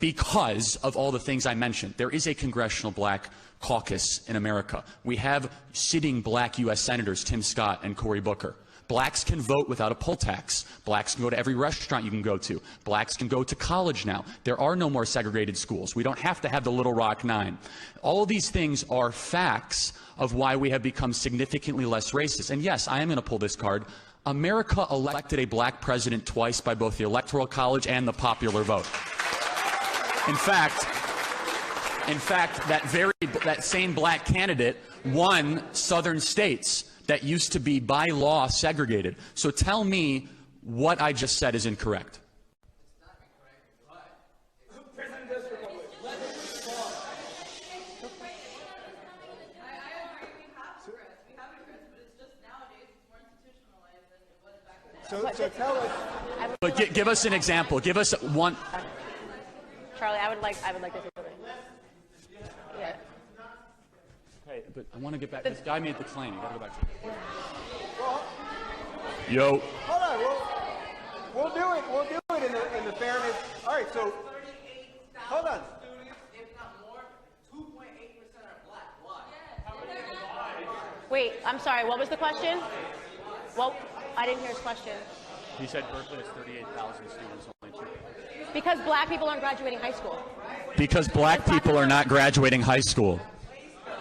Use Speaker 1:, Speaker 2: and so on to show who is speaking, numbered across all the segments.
Speaker 1: because of all the things I mentioned. There is a congressional black caucus in America. We have sitting black U.S. senators, Tim Scott and Cory Booker. Blacks can vote without a poll tax. Blacks can go to every restaurant you can go to. Blacks can go to college now. There are no more segregated schools. We don't have to have the Little Rock Nine. All of these things are facts of why we have become significantly less racist. And yes, I am going to pull this card. America elected a black president twice by both the Electoral College and the popular vote. In fact, that same black candidate won southern states that used to be by law segregated. So tell me what I just said is incorrect.
Speaker 2: So tell us.
Speaker 1: But give us an example. Give us one.
Speaker 3: Charlie, I would like to say something. Yeah.
Speaker 1: Hey, but I want to get back. This guy made the claim. You got to go back to it. Yo.
Speaker 2: Hold on. We'll do it. We'll do it in the fairness. All right. So hold on.
Speaker 3: Wait, I'm sorry. What was the question? Well, I didn't hear his question.
Speaker 1: He said Berkeley has 38,000 students, only 2.
Speaker 3: Because black people aren't graduating high school.
Speaker 1: Because black people are not graduating high school.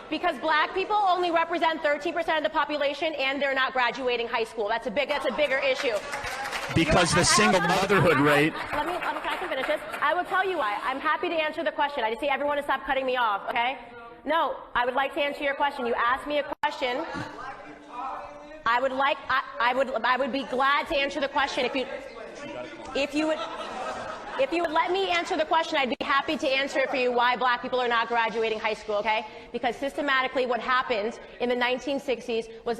Speaker 3: Because black people only represent 13% of the population and they're not graduating high school. That's a bigger issue.
Speaker 1: Because the single motherhood rate.
Speaker 3: I can finish this. I will tell you why. I'm happy to answer the question. I just need everyone to stop cutting me off, okay? No, I would like to answer your question. You asked me a question. I would be glad to answer the question if you would let me answer the question. I'd be happy to answer it for you why black people are not graduating high school, okay? Because systematically what happened in the 1960s was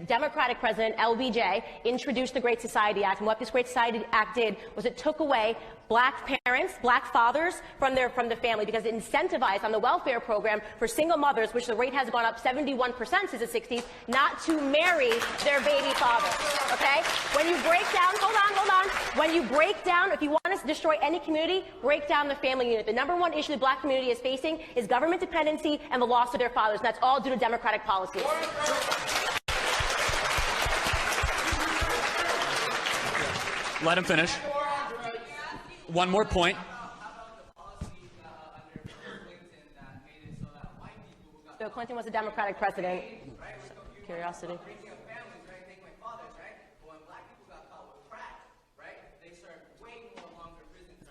Speaker 3: Democratic President LBJ introduced the Great Society Act, and what this Great Society Act did was it took away black parents, black fathers from the family, because it incentivized on the welfare program for single mothers, which the rate has gone up 71% since the 60s, not to marry their baby father, okay? When you break down, hold on. When you break down, if you want to destroy any community, break down the family unit. The number one issue the black community is facing is government dependency and the loss of their fathers, and that's all due to Democratic policies.
Speaker 1: Let him finish. One more point.
Speaker 3: Bill Clinton was a Democratic president. Curiosity.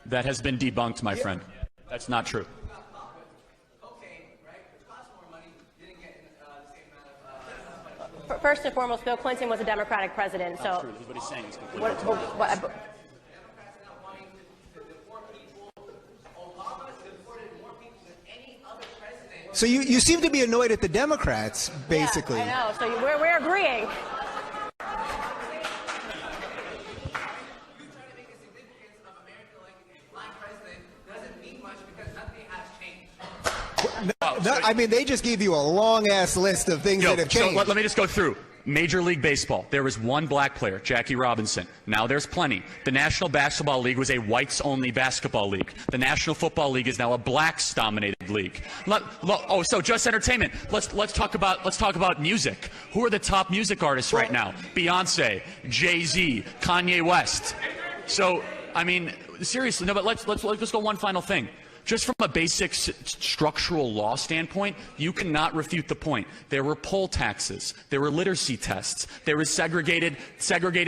Speaker 1: That has been debunked, my friend. That's not true.
Speaker 3: First and foremost, Bill Clinton was a Democratic president.
Speaker 1: Not
Speaker 3: so
Speaker 1: true. What he's saying is completely
Speaker 2: So you seem to be annoyed at the Democrats, basically.
Speaker 3: Yeah, I know. So we're agreeing.
Speaker 2: No, I mean, they just gave you a long-ass list of things that have changed.
Speaker 1: So let me just go through. Major League Baseball, there was one black player, Jackie Robinson. Now there's plenty. The National Basketball League was a whites-only basketball league. The National Football League is now a blacks-dominated league. So just entertainment. Let's talk about music. Who are the top music artists right now? Beyonce, Jay-Z, Kanye West. So I mean, seriously, no. But let's go one final thing. Just from a basic structural law standpoint, you cannot refute the point. There were poll taxes, there were literacy tests, there was segregated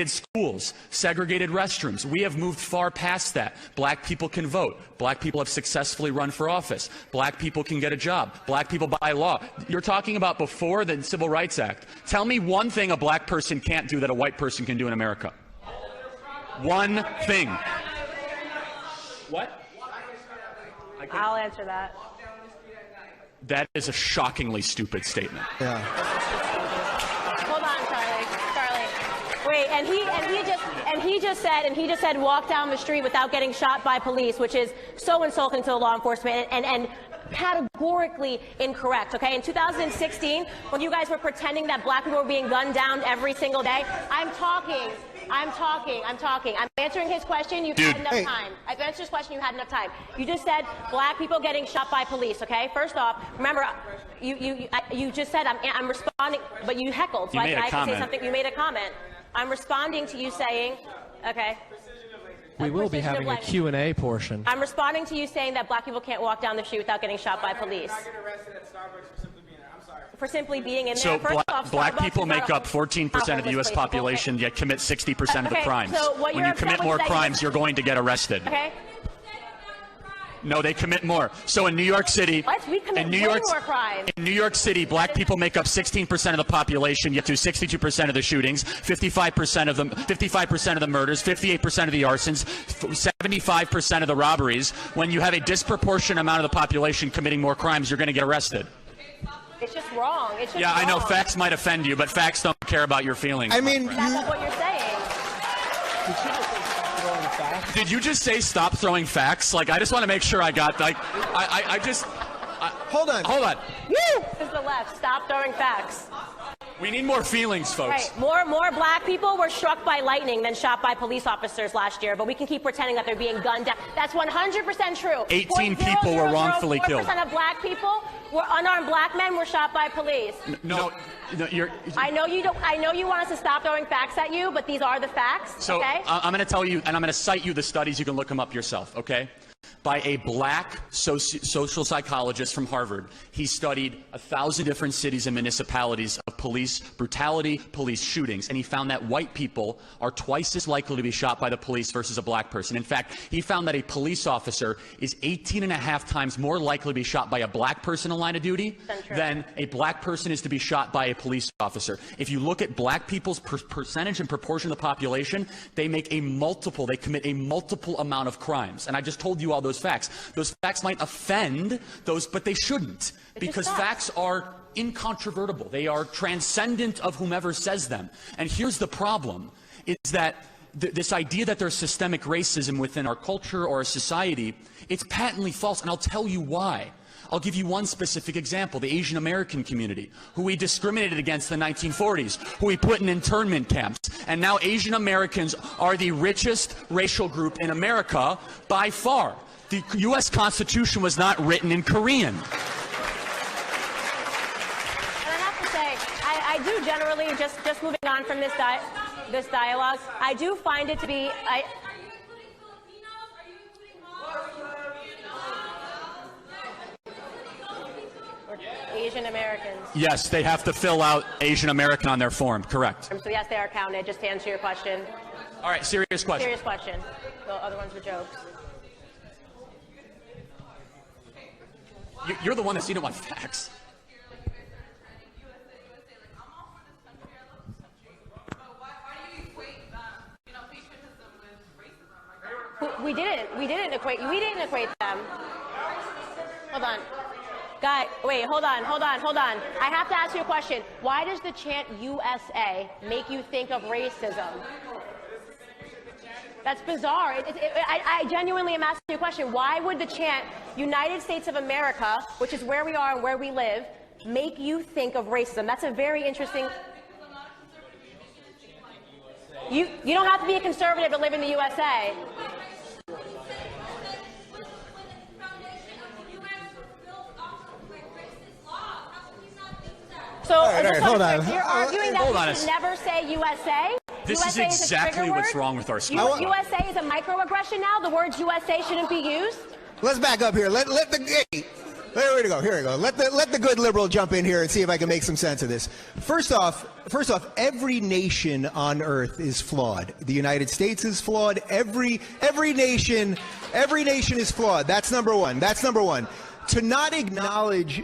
Speaker 1: schools, segregated restrooms. We have moved far past that. Black people can vote. Black people have successfully run for office. Black people can get a job. Black people by law. You're talking about before the Civil Rights Act. Tell me one thing a black person can't do that a white person can do in America. One thing. What?
Speaker 3: I'll answer that.
Speaker 1: That is a shockingly stupid statement.
Speaker 2: Yeah.
Speaker 3: Hold on, Charlie. Wait, and he just said walk down the street without getting shot by police, which is so insulting to the law enforcement and categorically incorrect, okay? In 2016, when you guys were pretending that black people were being gunned down every single day, I'm talking I'm talking. I'm answering his question. You've had enough time. I've answered his question. You had enough time. You just said black people getting shot by police. Okay. First off, remember, you just said I'm responding, but you heckled. So I can say something. You made a comment. I'm responding to you saying, okay.
Speaker 4: We will be having a Q&A portion.
Speaker 3: I'm responding to you saying that black people can't walk down the street without getting shot by police.
Speaker 2: I get arrested at Starbucks for simply being there. I'm sorry.
Speaker 3: For simply being in there.
Speaker 1: So
Speaker 3: First off,
Speaker 1: black
Speaker 3: Starbucks
Speaker 1: people make up 14% of the U.S. population, yet commit 60% of the crimes.
Speaker 3: So what
Speaker 1: when you commit more crimes, you're going to get arrested.
Speaker 3: Okay.
Speaker 1: No, they commit more. So in New York City,
Speaker 3: What? We commit way more crimes.
Speaker 1: In New York City, black people make up 16% of the population, yet do 62% of the shootings, 55% of the murders, 58% of the arsons, 75% of the robberies. When you have a disproportionate amount of the population committing more crimes, you're going to get arrested.
Speaker 3: It's just wrong. It's just
Speaker 1: I know
Speaker 3: wrong.
Speaker 1: facts might offend you, but facts don't care about your feelings.
Speaker 5: I mean,
Speaker 3: That's not what you're saying.
Speaker 1: Did you just say stop throwing facts? Like, I just want to make sure I got, like,
Speaker 5: hold on.
Speaker 3: Woo! This is the left. Stop throwing facts.
Speaker 1: We need more feelings, folks.
Speaker 3: Right. More black people were struck by lightning than shot by police officers last year, but we can keep pretending that they're being gunned down. That's 100% true.
Speaker 1: 18 people were wrongfully killed.
Speaker 3: 4% of black people unarmed black men were shot by police.
Speaker 1: No, you're.
Speaker 3: I know you don't. I know you want us to stop throwing facts at you, but these are the facts.
Speaker 1: So
Speaker 3: okay?
Speaker 1: I'm going to tell you, and I'm going to cite you the studies. You can look them up yourself. Okay. By a black social psychologist from Harvard. He studied 1,000 different cities and municipalities of police brutality, police shootings, and he found that white people are twice as likely to be shot by the police versus a black person. In fact, he found that a police officer is 18.5 times more likely to be shot by a black person in line of duty than a black person is to be shot by a police officer. If you look at black people's percentage and proportion of the population, they commit a multiple amount of crimes. And I just told you all those facts. Those facts might offend those, but they shouldn't, because facts are incontrovertible. They are transcendent of whomever says them. And here's the problem, is that this idea that there's systemic racism within our culture or our society, it's patently false, and I'll tell you why. I'll give you one specific example, the Asian American community, who we discriminated against in the 1940s, who we put in internment camps. And now Asian Americans are the richest racial group in America by far. The U.S. Constitution was not written in Korean.
Speaker 3: And I have to say, I do generally, just moving on from this dialogue, I do find it to be... Asian Americans.
Speaker 1: Yes, they have to fill out Asian American on their form, correct.
Speaker 3: So yes, they are counted, just to answer your question.
Speaker 1: All right, serious question.
Speaker 3: Serious question. The other ones were jokes.
Speaker 1: You're the one that's seen it on facts.
Speaker 3: We didn't equate them. Hold on. Guy, wait, hold on. I have to ask you a question. Why does the chant USA make you think of racism? That's bizarre. I genuinely am asking you a question. Why would the chant United States of America, which is where we are and where we live, make you think of racism? That's a very interesting... You don't have to be a conservative to live in the USA. So
Speaker 5: hold on.
Speaker 3: You're arguing that we should never say USA?
Speaker 1: This
Speaker 3: USA
Speaker 1: is exactly what's wrong with our school.
Speaker 3: USA is a microaggression now? The words USA shouldn't be used?
Speaker 5: Let's back up here. Let the here we go. Let the good liberal jump in here and see if I can make some sense of this. First off, every nation on earth is flawed. The United States is flawed. Every nation is flawed. That's number one. To not acknowledge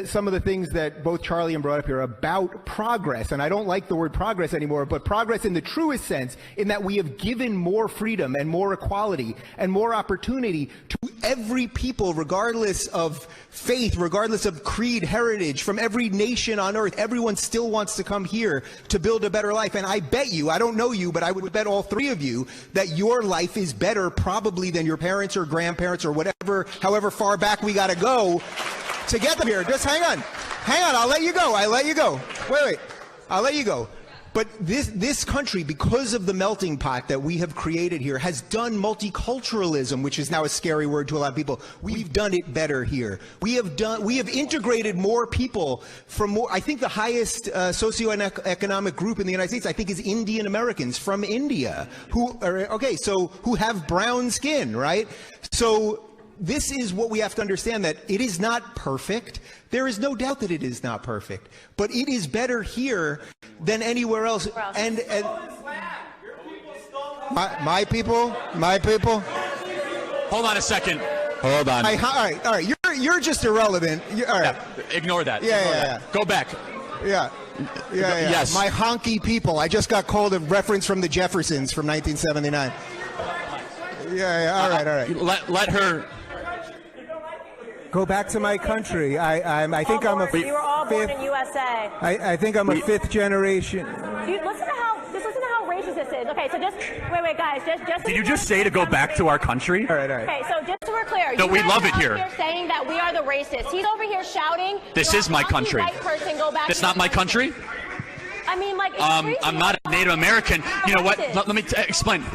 Speaker 5: some of the things that both Charlie and brought up here about progress, and I don't like the word progress anymore, but progress in the truest sense, in that we have given more freedom and more equality and more opportunity to every people, regardless of faith, regardless of creed, heritage, from every nation on earth. Everyone still wants to come here to build a better life. And I bet you, I don't know you, but I would bet all three of you that your life is better probably than your parents or grandparents or whatever, however far back we got to go to get them here. Just hang on. I'll let you go. Wait. I'll let you go. But this country, because of the melting pot that we have created here, has done multiculturalism, which is now a scary word to a lot of people. We've done it better here. We have integrated more people from more. I think the highest socioeconomic group in the United States, I think, is Indian Americans from India who have brown skin, right? So this is what we have to understand, that it is not perfect. There is no doubt that it is not perfect, but it is better here than anywhere else. And my people.
Speaker 1: Hold on a second. Hold on.
Speaker 5: All right. You're just irrelevant. All right.
Speaker 1: Yeah, ignore that.
Speaker 5: Yeah.
Speaker 1: Go back.
Speaker 5: Yeah.
Speaker 1: Yes.
Speaker 5: My honky people. I just got called a reference from the Jeffersons from 1979. Yeah. All right.
Speaker 1: Let her.
Speaker 2: Go back to my country. I think I'm a
Speaker 3: You were all born in USA.
Speaker 2: I think I'm a fifth generation.
Speaker 3: Listen to how racist this is. Okay, so just wait, guys. Just.
Speaker 1: Did you just say to go back to our country?
Speaker 2: All right.
Speaker 3: Okay, so just so we're clear.
Speaker 1: No,
Speaker 3: you
Speaker 1: we
Speaker 3: guys
Speaker 1: love it
Speaker 3: are
Speaker 1: here.
Speaker 3: Here saying that we are the racists. He's over here shouting.
Speaker 1: This
Speaker 3: "You're
Speaker 1: is
Speaker 3: a
Speaker 1: my
Speaker 3: funky
Speaker 1: country.
Speaker 3: White person, go back
Speaker 1: It's
Speaker 3: to
Speaker 1: not
Speaker 3: your
Speaker 1: my country.
Speaker 3: I mean, like, it's
Speaker 1: I'm not a Native American. You know what? Let me explain.